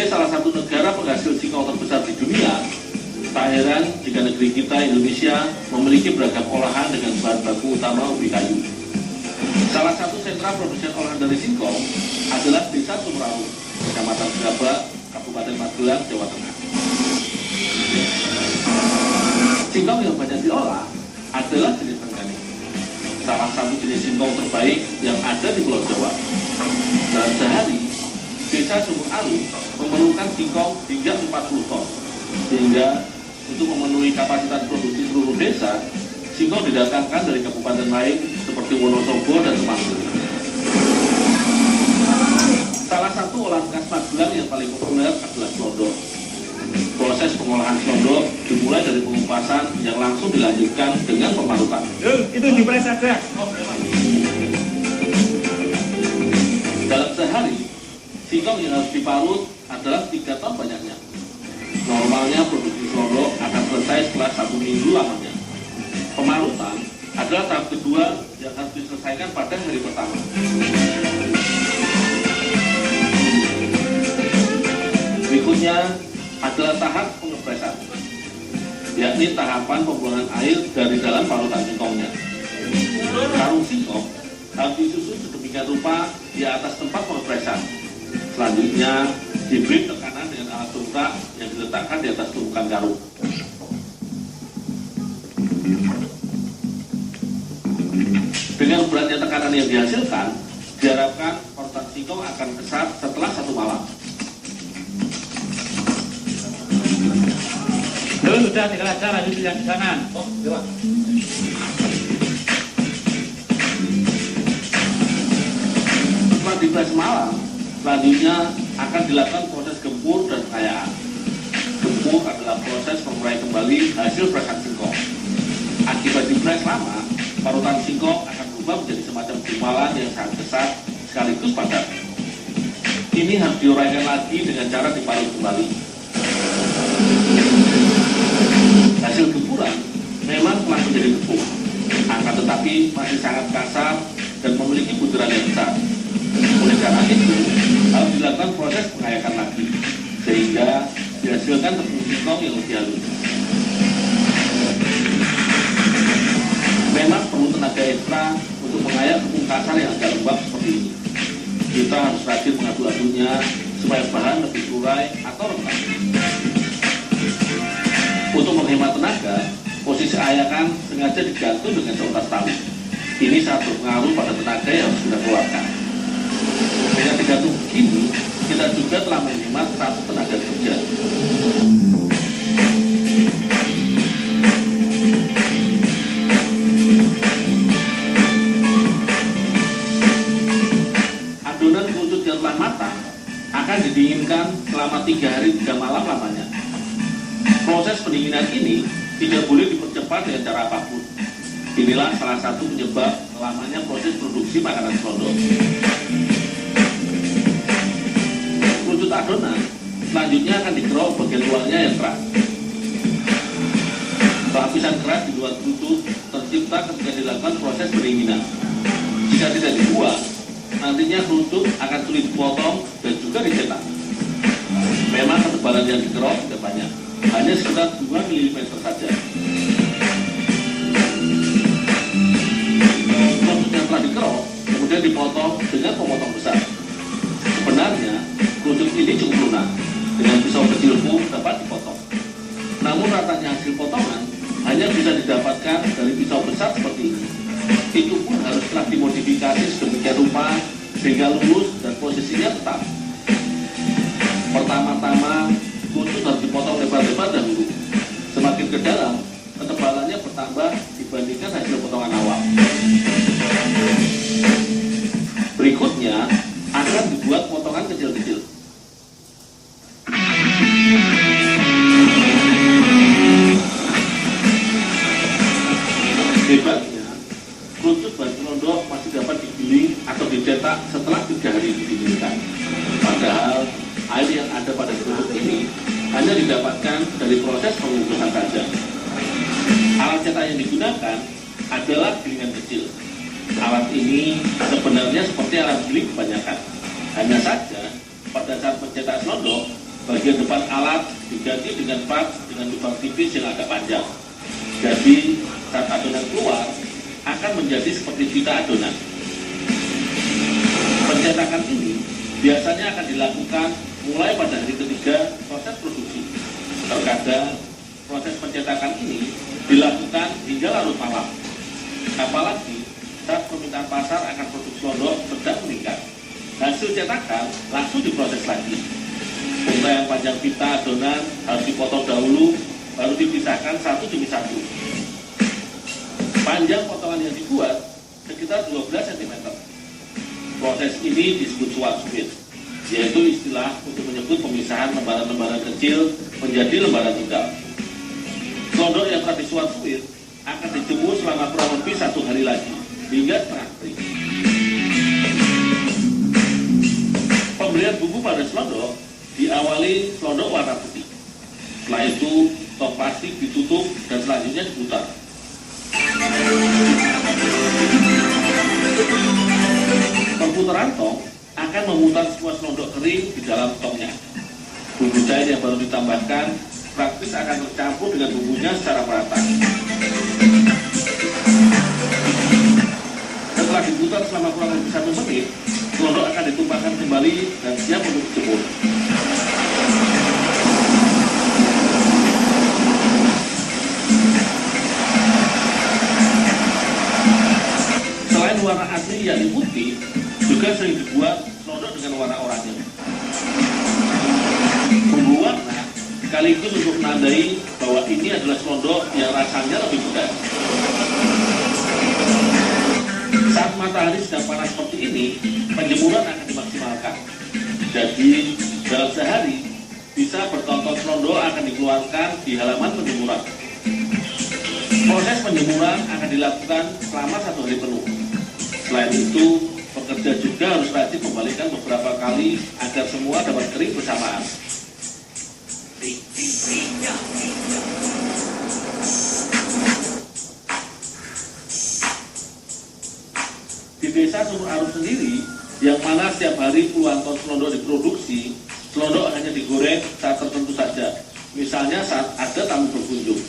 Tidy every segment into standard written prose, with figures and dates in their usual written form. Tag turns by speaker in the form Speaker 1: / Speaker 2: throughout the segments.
Speaker 1: Sebagai salah satu negara penghasil singkong terbesar di dunia, tak heran jika negeri kita Indonesia memiliki beragam olahan dengan bahan baku utama ubi kayu. Salah satu sentra produsen olahan dari singkong adalah Desa Sumerawu, Kecamatan Gerabak, Kabupaten Magelang, Jawa Tengah. Singkong yang banyak diolah adalah jenis organik, salah satu jenis singkong terbaik yang ada di Pulau Jawa. Dalam sehari, Desa Sumerawu memerlukan singkong hingga 40 ton, sehingga untuk memenuhi kapasitas produksi seluruh desa, singkong didatangkan dari kabupaten lain seperti Wonosobo dan Temanggung. Salah satu olahan khas Magelang yang paling populer adalah slondok. Proses pengolahan slondok dimulai dari pengupasan yang langsung dilanjutkan dengan pemarutan.
Speaker 2: Itu dipres saja.
Speaker 1: Dalam sehari, singkong yang harus diparut adalah 3 ton banyaknya. Normalnya produksi slondok akan selesai setelah 1 minggu lamanya. Pemarutan adalah tahap kedua yang harus diselesaikan pada hari pertama. Berikutnya adalah tahap pengepresan, yakni tahapan pembuangan air dari dalam parutan singkongnya. Karung singkong harus disusun sedemikian rupa di atas tempat pengepresan. Selanjutnya diberi tekanan dengan alat tungkak yang diletakkan di atas tumpukan karung. Dengan beratnya tekanan yang dihasilkan, diharapkan parutan singkong akan kesat setelah 1 malam.
Speaker 2: Sudah tinggal aja lanjut yang di sana.
Speaker 1: Oh, iya. Setelah dipres semalam, selanjutnya akan dilakukan proses gempur dan pengayaan. Gempur adalah proses mengurai kembali hasil presan singkong. Akibat dipres lama, parutan singkong akan berubah menjadi semacam gumpalan yang sangat kesat sekaligus padat. Ini harus diuraikan lagi dengan cara diparut kembali. Hasil gempuran memang telah menjadi tepung, akan tetapi masih sangat kasar dan memiliki butiran yang besar. Oleh karena itu, harus dilakukan proses pengayakan lagi, sehingga dihasilkan tepung singkong yang lebih halus. Memang perlu tenaga ekstra untuk mengayak tepung kasar yang agak lembab seperti ini. Kita harus rajin mengaduk-aduknya supaya bahan lebih lurai atau renggang. Untuk menghemat tenaga, posisi ayakan sengaja digantung dengan seutas tali. Ini sangat berpengaruh pada tenaga yang harus kita keluarkan. Dengan digantung begini, kita juga telah menghemat 1 tenaga kerja. Adonan kerucut yang telah matang akan didinginkan selama 3 hari 3 malam lamanya. Proses pendinginan ini tidak boleh dipercepat dengan cara apapun. Inilah salah satu penyebab lamanya proses produksi makanan slondok. Kerucut adonan selanjutnya akan dikerok bagian luarnya yang keras. Lapisan keras di luar kerucut tercipta ketika dilakukan proses pendinginan. Jika tidak dibuat, nantinya kerucut akan sulit dipotong dan juga dicetak. Memang ketebalan yang dikerok tidak banyak, hanya sekitar 2 mm saja. Kerucut yang telah dikerok kemudian dipotong dengan pemotong besar. Sebenarnya kerucut ini cukup lunak, dengan pisau kecil pun dapat dipotong. Namun ratanya hasil potongan hanya bisa didapatkan dari pisau besar seperti ini. Itu pun harus telah dimodifikasi sedemikian rupa sehingga lurus dan posisinya tetap. Pertama-tama kerucut harus dipotong lebar-lebar dahulu. Semakin ke dalam, ketebalannya bertambah dibandingkan hasil potongan awal. Berikutnya akan dibuat potongan kecil-kecil. Hebatnya, kerucut bahan slondok masih dapat digiling atau dicetak setelah 3 hari didinginkan. Padahal air yang ada pada kerucut ini hanya didapatkan dari proses pengukusan saja. Alat cetak yang digunakan adalah gilingan kecil. Alat ini sebenarnya seperti alat giling kebanyakan. Hanya saja pada saat mencetak slondok, Bagian depan alat diganti dengan part dengan lubang tipis yang agak panjang. Jadi saat adonan keluar akan menjadi seperti pita adonan. Pencetakan ini biasanya akan dilakukan mulai pada hari ketiga proses produksi. Terkadang proses pencetakan ini dilakukan hingga larut malam. Apalagi saat permintaan pasar akan produk selondok sedang meningkat. Hasil cetakan langsung diproses lagi. Untaian panjang pita adonan harus dipotong dahulu, baru dipisahkan satu demi satu. Panjang potongan yang dibuat sekitar 12 cm. Proses ini disebut suat suwir, yaitu istilah untuk menyebut pemisahan lembaran-lembaran kecil menjadi lembaran tunggal. Selondok yang telah disuat suwir akan dijemur selama kurang lebih 1 hari lagi, hingga setengah kering. Pemberian bumbu pada selondok diawali selondok warna putih. Setelah itu, tong plastik ditutup dan selanjutnya diputar. Perputaran tong akan memutar semua selondok kering di dalam tongnya. Bumbu cair yang baru ditambahkan praktis akan tercampur dengan bumbunya secara merata. Setelah diputar selama kurang lebih 1 menit, selondok akan ditumpahkan kembali dan siap untuk dijemur. Selain warna asli yakni putih, juga sering dibuat selondok dengan warna oranye. Bumbu warna sekaligus untuk menandai bahwa ini adalah selondok yang rasanya lebih pedas. Saat matahari sedang panas seperti ini, penjemuran akan dimaksimalkan. Jadi, dalam sehari, bisa bertonton selondok akan dikeluarkan di halaman penjemuran. Proses penjemuran akan dilakukan selama 1 hari penuh. Selain itu, pekerja juga harus rajin membalikkan beberapa kali agar semua dapat kering bersamaan. Di desa Sumur Arum sendiri, yang mana setiap hari puluhan ton selondok diproduksi, selondok hanya digoreng saat tertentu saja. Misalnya saat ada tamu berkunjung.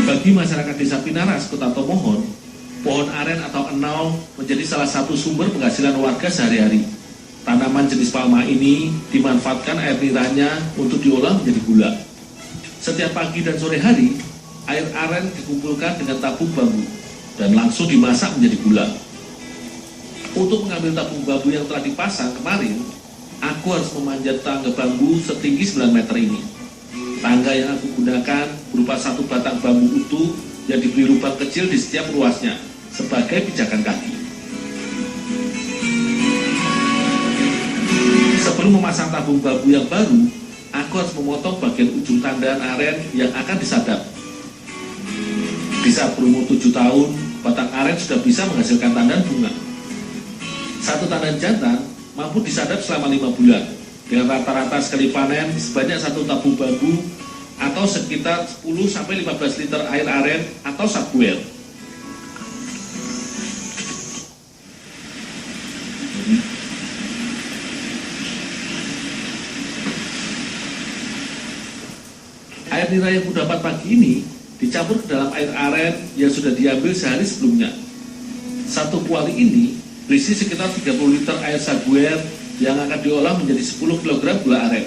Speaker 1: Bagi masyarakat Desa Pinaras, Kota Tomohon, pohon aren atau enau menjadi salah satu sumber penghasilan warga sehari-hari. Tanaman jenis palma ini dimanfaatkan air niranya untuk diolah menjadi gula. Setiap pagi dan sore hari, air aren dikumpulkan dengan tabung bambu dan langsung dimasak menjadi gula. Untuk mengambil tabung bambu yang telah dipasang kemarin, aku harus memanjat tangga bambu setinggi 9 meter ini. Tangga yang aku gunakan berupa satu batang bambu utuh yang diberi lubang kecil di setiap ruasnya sebagai pijakan kaki. Sebelum memasang tabung bambu yang baru, aku harus memotong bagian ujung tandaan aren yang akan disadap. Di saat berumur 7 tahun, batang aren sudah bisa menghasilkan tandan bunga. Satu tandan jantan mampu disadap selama 5 bulan. Dengan rata-rata sekali panen sebanyak 1 tabung bambu atau sekitar 10-15 liter air aren atau sabuel. Air nira yang kudapat pagi ini dicampur ke dalam air aren yang sudah diambil sehari sebelumnya. Satu kuali ini berisi sekitar 30 liter air sabuel yang akan diolah menjadi 10 kg gula aren.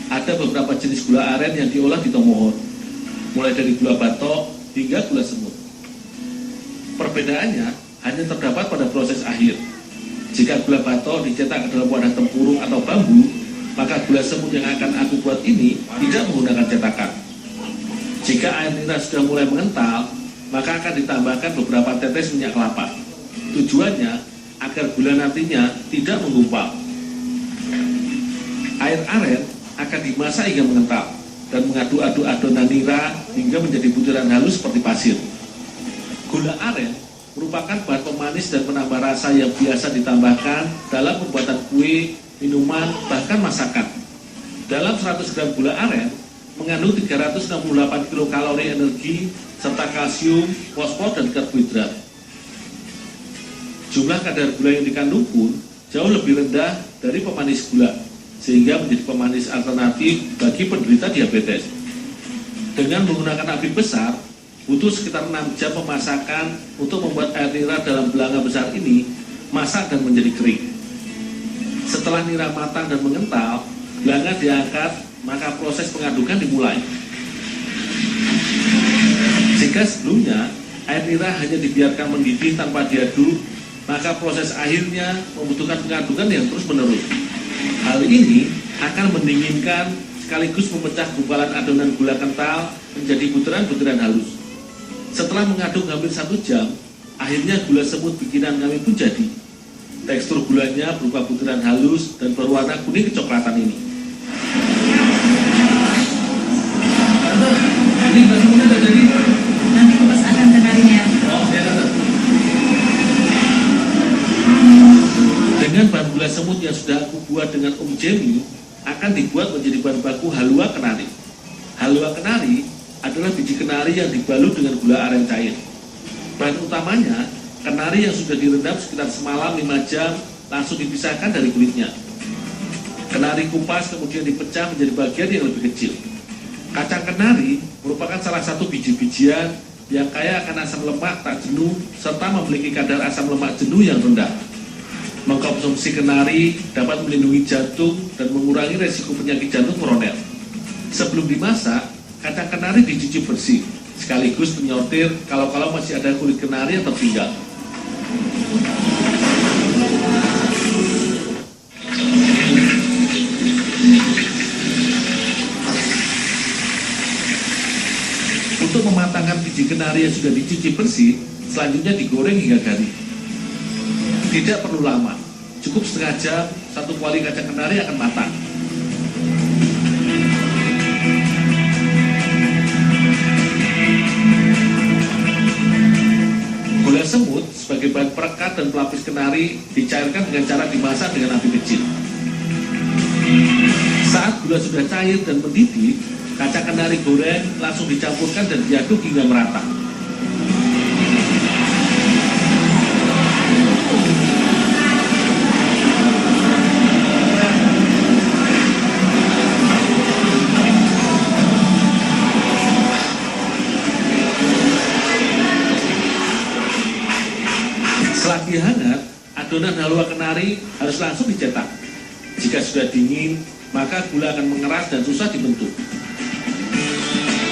Speaker 1: Ada beberapa jenis gula aren yang diolah di Tomohon, mulai dari gula batok hingga gula semut. Perbedaannya hanya terdapat pada proses akhir. Jika gula batok dicetak ke dalam wadah tempurung atau bambu, maka gula semut yang akan aku buat ini tidak menggunakan cetakan. Jika air nira sudah mulai mengental, maka akan ditambahkan beberapa tetes minyak kelapa. Tujuannya agar gula nantinya tidak menggumpal. Air aren akan dimasak hingga mengental dan mengaduk-aduk adonan nira hingga menjadi butiran halus seperti pasir. Gula aren merupakan bahan pemanis dan penambah rasa yang biasa ditambahkan dalam pembuatan kue, minuman, bahkan masakan. Dalam 100 gram gula aren mengandung 368 kilokalori energi serta kalsium, fosfor, dan karbohidrat. Jumlah kadar gula yang dikandung pun jauh lebih rendah dari pemanis gula, sehingga menjadi pemanis alternatif bagi penderita diabetes. Dengan menggunakan api besar, butuh sekitar 6 jam pemasakan untuk membuat air nira dalam belanga besar ini masak dan menjadi kering. Setelah nira matang dan mengental, belanga diangkat, maka proses pengadukan dimulai. Jika sebelumnya air nira hanya dibiarkan mendidih tanpa diaduk, maka proses akhirnya membutuhkan pengadukan yang terus-menerus. Hal ini akan mendinginkan sekaligus memecah gumpalan adonan gula kental menjadi butiran-butiran halus. Setelah mengaduk hampir 1 jam, akhirnya gula semut bikinan kami pun jadi. Tekstur gulanya berupa butiran halus dan berwarna kuning kecoklatan ini. Ini gula semutnya sudah jadi?
Speaker 3: Nanti kupas akan kenarinya.
Speaker 1: Oh, ya Tante. Dengan bahan gula semut yang sudah aku buat dengan Jamie, akan dibuat menjadi bahan baku halua kenari. Halua kenari adalah biji kenari yang dibalut dengan gula aren cair. Bahan utamanya, kenari yang sudah direndam sekitar semalam 5 jam langsung dipisahkan dari kulitnya. Kenari kupas kemudian dipecah menjadi bagian yang lebih kecil. Kacang kenari merupakan salah satu biji-bijian yang kaya akan asam lemak tak jenuh serta memiliki kadar asam lemak jenuh yang rendah. Mengkonsumsi kenari dapat melindungi jantung dan mengurangi resiko penyakit jantung koroner. Sebelum dimasak, kacang kenari dicuci bersih, sekaligus menyortir kalau masih ada kulit kenari yang tertinggal. Untuk mematangkan biji kenari yang sudah dicuci bersih, selanjutnya digoreng hingga garing. Tidak perlu lama, cukup setengah jam, 1 kuali kacang kenari akan matang. Gula semut sebagai bahan perekat dan pelapis kenari dicairkan dengan cara dimasak dengan api kecil. Saat gula sudah cair dan mendidih, kacang kenari goreng langsung dicampurkan dan diaduk hingga merata. Selagi hangat, adonan halua kenari harus langsung dicetak. Jika sudah dingin, maka gula akan mengeras dan susah dibentuk.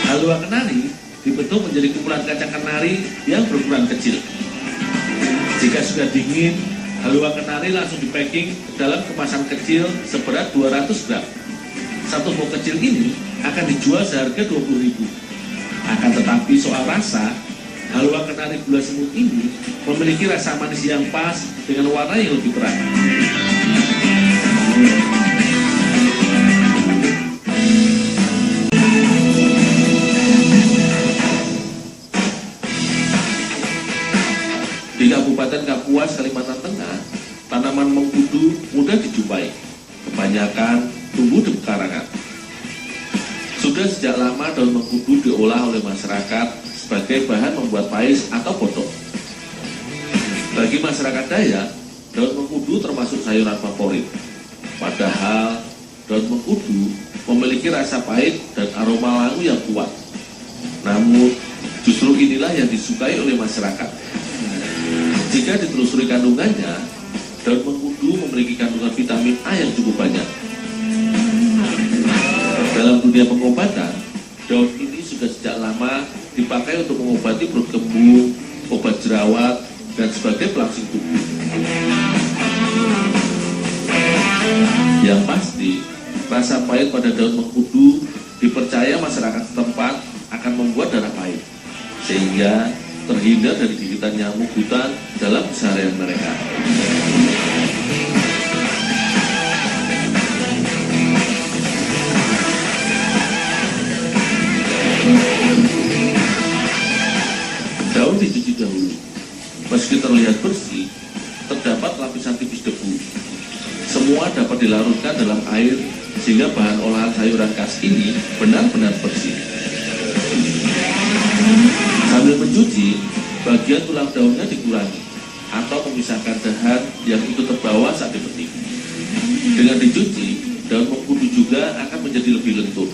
Speaker 1: Halua kenari dibentuk menjadi kumpulan kacang kenari yang berukuran kecil. Jika sudah dingin, halua kenari langsung dipacking ke dalam kemasan kecil seberat 200 gram. Satu muk kecil ini akan dijual seharga 20.000. Akan tetapi soal rasa, halua kenari gula semut ini memiliki rasa manis yang pas dengan warna yang lebih terang. Di Kabupaten Kapuas, Kalimantan Tengah, tanaman mengkudu mudah dijumpai. Kebanyakan tumbuh di pekarangan. Sudah sejak lama daun mengkudu diolah oleh masyarakat sebagai bahan membuat pais atau potong. Bagi masyarakat Dayak, daun mengkudu termasuk sayuran favorit. Padahal daun mengkudu memiliki rasa pahit dan aroma wangi yang kuat. Namun, justru inilah yang disukai oleh masyarakat. Jika ditelusuri kandungannya, daun mengkudu memiliki kandungan vitamin A yang cukup banyak. Dalam dunia pengobatan, daun ini sudah sejak lama dipakai untuk mengobati perut kembung, obat jerawat, dan sebagai pelangsing tubuh. Yang pasti, rasa pahit pada daun mengkudu dipercaya masyarakat setempat akan membuat darah pahit, sehingga terhindar dari gigitan nyamuk hutan dalam keseharian mereka. Daun dicuci dahulu, Meski terlihat bersih, terdapat lapisan tipis debu. Semua dapat dilarutkan dalam air sehingga bahan olahan sayuran khas ini benar-benar bersih. Sambil mencuci, bagian tulang daunnya dikurangi atau memisahkan dahan yang itu terbawa saat dipetik. Dengan dicuci, daun mengkudu juga akan menjadi lebih lentur.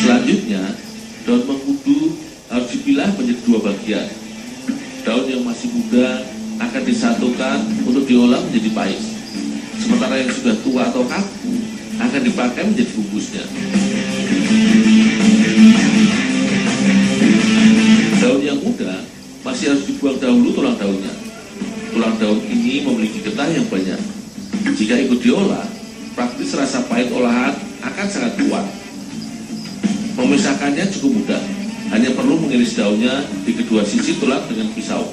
Speaker 1: Selanjutnya, daun mengkudu harus dipilah menjadi dua bagian. Daun yang masih muda akan disatukan untuk diolah menjadi pais. Sementara yang sudah tua atau kaku akan dipakai menjadi bungkusnya. Daun yang muda masih harus dibuang dahulu tulang daunnya. Tulang daun ini memiliki getah yang banyak. Jika ikut diolah, praktis rasa pahit olahan akan sangat kuat. Memisahkannya cukup mudah, hanya perlu mengiris daunnya di kedua sisi tulang dengan pisau.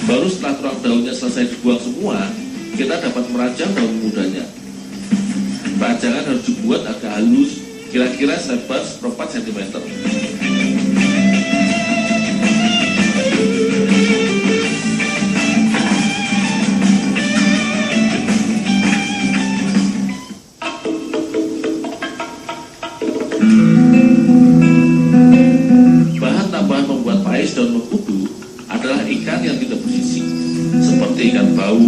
Speaker 1: Baru setelah tulang daunnya selesai dibuang semua, kita dapat merajang daun mudanya. Rajangan harus dibuat agak halus, kira-kira selebar 1/4 cm. Bahan tambahan membuat pais daun mengkudu adalah ikan yang tidak bersisi, seperti ikan bau,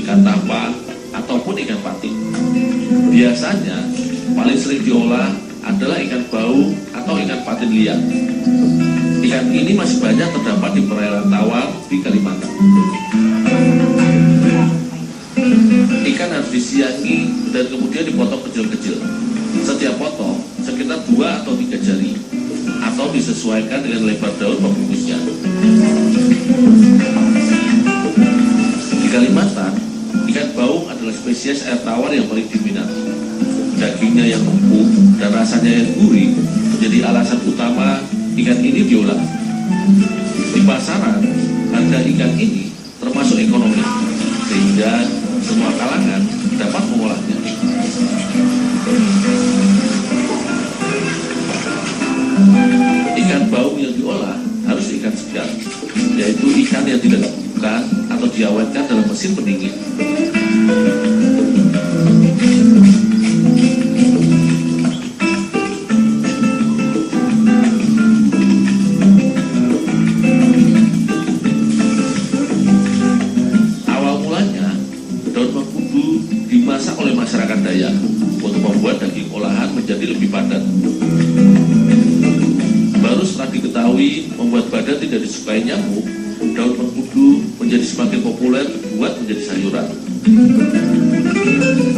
Speaker 1: ikan tapa, ataupun ikan patin. Biasanya, paling sering diolah adalah ikan bau atau ikan patin liar. Ikan ini masih banyak terdapat di perairan tawar di Kalimantan. Ikan harus disiangi dan kemudian dipotong kecil-kecil. Setiap potong sekitar 2 atau 3 jari, atau disesuaikan dengan lebar daun pembungkusnya. Di Kalimantan, ikan baung adalah spesies air tawar yang paling diminati. Dagingnya yang empuk dan rasanya yang gurih menjadi alasan utama ikan ini diolah. Di pasaran, harga ikan ini termasuk ekonomi, sehingga semua kalangan dapat mengolahnya. Ikan baung yang diolah harus ikan segar, yaitu ikan yang tidak dibekukan atau diawetkan dalam mesin pendingin. Awal mulanya, daun mengkudu dimasak oleh masyarakat Dayak untuk membuat daging olahan menjadi lebih padat. Baru setelah diketahui membuat badan tidak disukai nyamuk, daun mengkudu menjadi semakin populer dibuat menjadi sayuran.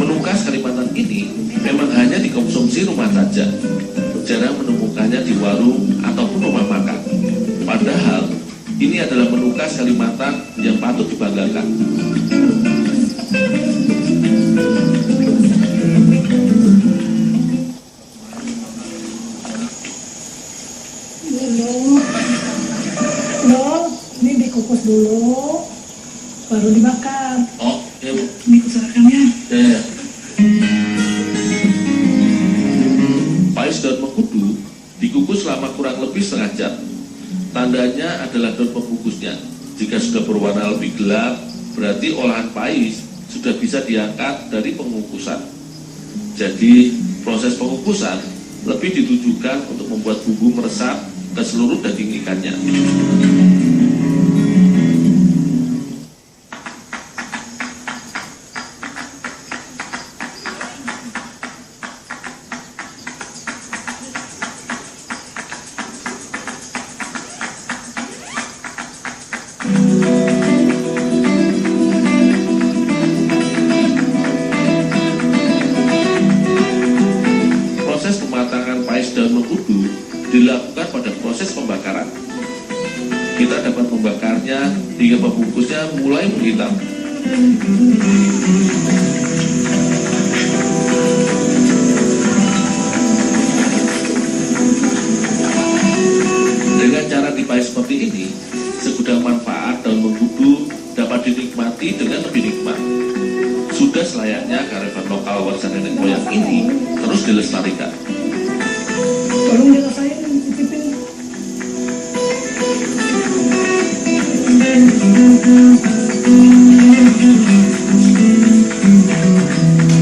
Speaker 1: Menu khas Kalimantan ini memang hanya dikonsumsi rumah saja, jarang menemukannya di warung ataupun rumah makan. Padahal ini adalah menu khas Kalimantan yang patut dibanggakan.
Speaker 4: Ini dikukus dulu, baru dibakar.
Speaker 1: Oh, ya Bu.
Speaker 4: Ini kusarakannya.
Speaker 1: Ya. Pais daun mengkudu dikukus selama kurang lebih setengah jam. Tandanya adalah daun pembungkusnya. Jika sudah berwarna lebih gelap, berarti olahan pais sudah bisa diangkat dari pengukusan. Jadi, proses pengukusan lebih ditujukan untuk membuat bumbu meresap ke seluruh daging ikannya. Proses pematangan pais daun mengkudu dilakukan pada proses pembakaran. Kita dapat membakarnya hingga pembungkusnya mulai menghitam. Dengan cara dipais seperti ini, segudang manfaat daun mengkudu dapat dinikmati dinikmati dengan lebih nikmat. Sudah selayaknya kearifan lokal warisan nenek moyang ini terus dilestarikan.
Speaker 4: Tolong dirasain, cicipin.